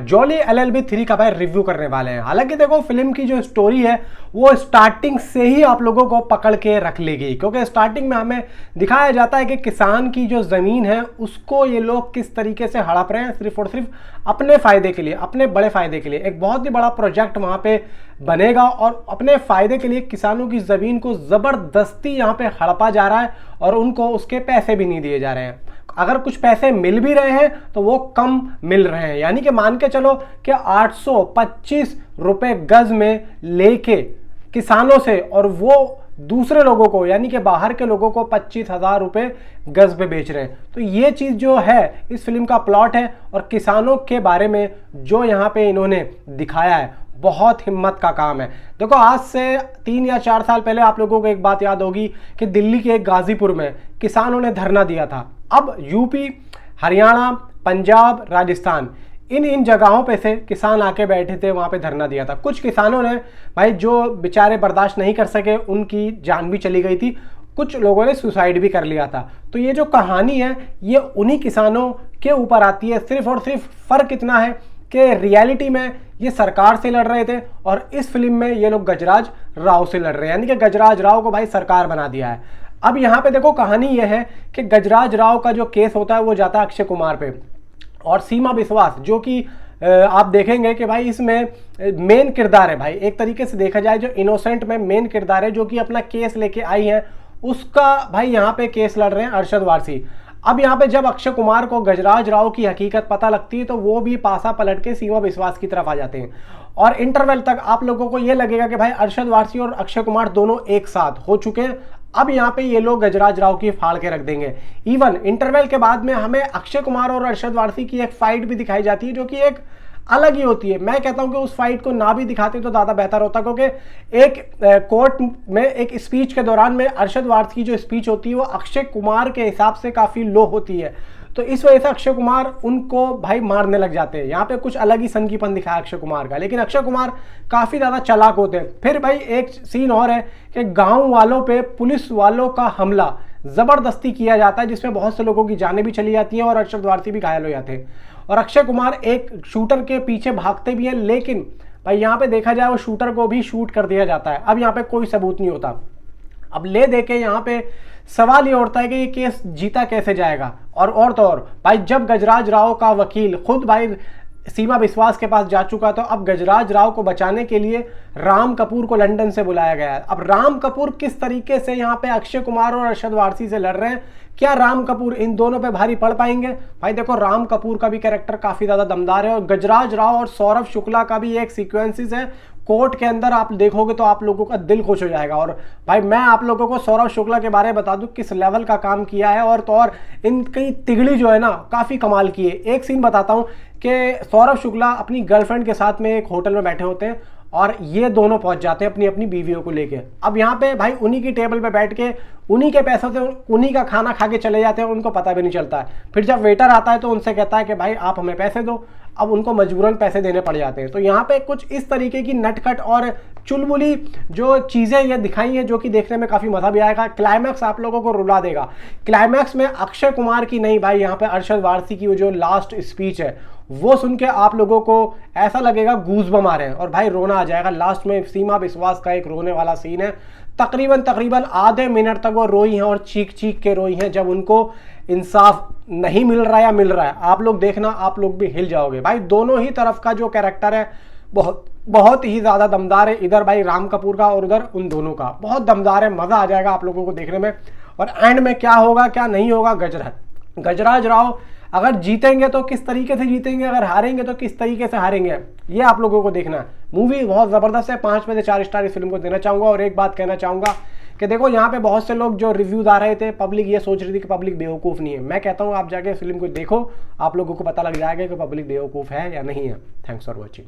Jolly LLB 3 का भाई review करने वाले हैं। हालांकि देखो फिल्म की जो स्टोरी है वो स्टार्टिंग से ही आप लोगों को पकड़ के रख लेगी, क्योंकि स्टार्टिंग में हमें दिखाया जाता है कि किसान की जो ज़मीन है उसको ये लोग किस तरीके से हड़प रहे हैं, सिर्फ और सिर्फ अपने फ़ायदे के लिए, अपने बड़े फ़ायदे के लिए। एक बहुत ही बड़ा प्रोजेक्ट वहाँ पे बनेगा और अपने फ़ायदे के लिए किसानों की ज़मीन को ज़बरदस्ती यहाँ पे हड़पा जा रहा है और उनको उसके पैसे भी नहीं दिए जा रहे हैं। अगर कुछ पैसे मिल भी रहे हैं तो वो कम मिल रहे हैं, यानी कि मान के चलो कि 825 रुपए गज में लेके किसानों से और वो दूसरे लोगों को यानी कि बाहर के लोगों को 25,000 रुपए गज पे बेच रहे हैं। तो ये चीज़ जो है इस फिल्म का प्लॉट है और किसानों के बारे में जो यहाँ पे इन्होंने दिखाया है बहुत हिम्मत का काम है। देखो आज से 3 या 4 साल पहले आप लोगों को एक बात याद होगी कि दिल्ली के एक गाजीपुर में किसानों ने धरना दिया था। अब यूपी, हरियाणा, पंजाब, राजस्थान इन जगहों पे से किसान आके बैठे थे, वहाँ पे धरना दिया था। कुछ किसानों ने भाई जो बेचारे बर्दाश्त नहीं कर सके उनकी जान भी चली गई थी, कुछ लोगों ने सुसाइड भी कर लिया था। तो ये जो कहानी है ये उन्हीं किसानों के ऊपर आती है। सिर्फ और सिर्फ फ़र्क इतना है कि रियलिटी में ये सरकार से लड़ रहे थे और इस फिल्म में ये लोग गजराज राव से लड़ रहे हैं, यानी कि गजराज राव को भाई सरकार बना दिया है। अब यहाँ पे देखो कहानी ये है कि गजराज राव का जो केस होता है वो जाता है अक्षय कुमार पे, और सीमा विश्वास जो कि आप देखेंगे कि भाई इसमें मेन किरदार है, भाई एक तरीके से देखा जाए जो इनोसेंट में मेन किरदार है जो कि अपना केस लेके आई है, उसका भाई यहाँ पे केस लड़ रहे हैं अरशद वारसी। अब यहाँ पे जब अक्षय कुमार को गजराज राव की हकीकत पता लगती है तो वो भी पासा पलट के सीमा विश्वास की तरफ आ जाते हैं और इंटरवल तक आप लोगों को ये लगेगा कि भाई अरशद वारसी और अक्षय कुमार दोनों एक साथ हो चुके हैं। अब यहाँ पे ये लोग गजराज राव की फाड़ के रख देंगे। इवन इंटरवल के बाद में हमें अक्षय कुमार और अरशद वारसी की एक फाइट भी दिखाई जाती है जो कि एक अलग ही होती है। मैं कहता हूं कि उस फाइट को ना भी दिखाते तो ज़्यादा बेहतर होता, क्योंकि एक कोर्ट में एक स्पीच के दौरान में अरशद वारसी की जो स्पीच होती है वो अक्षय कुमार के हिसाब से काफ़ी लो होती है, तो इस वजह से अक्षय कुमार उनको भाई मारने लग जाते हैं। यहाँ पे कुछ अलग ही सनकीपन दिखाया अक्षय कुमार का, लेकिन अक्षय कुमार काफ़ी ज़्यादा चालाक होते हैं। फिर भाई एक सीन और है कि गाँव वालों पे पुलिस वालों का हमला ज़बरदस्ती किया जाता है जिसमें बहुत से लोगों की जानें भी चली जाती हैं और अरशद वारसी भी घायल हो जाते हैं और अक्षय कुमार एक शूटर के पीछे भागते भी हैं, लेकिन भाई यहाँ पे देखा जाए वो शूटर को भी शूट कर दिया जाता है। अब यहाँ पे कोई सबूत नहीं होता। अब ले दे के यहाँ पे सवाल ये उठता है कि ये केस जीता कैसे जाएगा। और तो और भाई जब गजराज राव का वकील खुद भाई सीमा विश्वास के पास जा चुका, तो अब गजराज राव को बचाने के लिए राम कपूर को लंदन से बुलाया गया है। अब राम कपूर किस तरीके से यहाँ पे अक्षय कुमार और अरशद वारसी से लड़ रहे हैं, क्या राम कपूर इन दोनों पे भारी पड़ पाएंगे? भाई देखो राम कपूर का भी कैरेक्टर काफ़ी ज़्यादा दमदार है और गजराज राव और सौरभ शुक्ला का भी एक सीक्वेंसेस है कोर्ट के अंदर, आप देखोगे तो आप लोगों का दिल खुश हो जाएगा। और भाई मैं आप लोगों को सौरभ शुक्ला के बारे में बता दूं किस लेवल का काम किया है, और तो और इनकी तिगड़ी जो है ना काफ़ी कमाल की है। एक सीन बताता हूँ कि सौरभ शुक्ला अपनी गर्लफ्रेंड के साथ में एक होटल में बैठे होते हैं और ये दोनों पहुंच जाते हैं अपनी अपनी बीवियों को लेके। अब यहाँ पे भाई उन्हीं की टेबल पे बैठ के उन्हीं के पैसों से उन्हीं का खाना खा के चले जाते हैं, उनको पता भी नहीं चलता है। फिर जब वेटर आता है तो उनसे कहता है कि भाई आप हमें पैसे दो, अब उनको मजबूरन पैसे देने पड़ जाते हैं। तो यहाँ पे कुछ इस तरीके की नटखट और चुलबुली जो चीज़ें ये दिखाई हैं जो कि देखने में काफ़ी मज़ा भी आएगा। क्लाइमैक्स आप लोगों को रुला देगा। क्लाइमैक्स में अक्षय कुमार की नहीं भाई यहाँ पे अरशद वारसी की वो जो लास्ट स्पीच है वो सुन के आप लोगों को ऐसा लगेगा गूज़बम्प आ रहे हैं और भाई रोना आ जाएगा। लास्ट में सीमा विश्वास का एक रोने वाला सीन है, तकरीबन आधे मिनट तक वो रोई हैं और चीख चीख के रोई हैं जब उनको इंसाफ नहीं मिल रहा या मिल रहा है। आप लोग देखना, आप लोग भी हिल जाओगे। भाई दोनों ही तरफ का जो कैरेक्टर है बहुत ही ज़्यादा दमदार है। इधर भाई राम कपूर का और उधर उन दोनों का बहुत दमदार है। मज़ा आ जाएगा आप लोगों को देखने में। और एंड में क्या होगा क्या नहीं होगा, गजराज राव अगर जीतेंगे तो किस तरीके से जीतेंगे, अगर हारेंगे तो किस तरीके से हारेंगे, ये आप लोगों को देखना है। मूवी बहुत ज़बरदस्त है, 5 में से 4 स्टार इस फिल्म को देना चाहूँगा। और एक बात कहना चाहूँगा कि देखो यहाँ पे बहुत से लोग जो रिव्यूज आ रहे थे, पब्लिक ये सोच रही थी कि पब्लिक बेवकूफ़ नहीं है। मैं कहता हूँ आप जाके फिल्म को देखो, आप लोगों को पता लग जाएगा कि पब्लिक बेवकूफ़ है या नहीं है। Thanks for watching.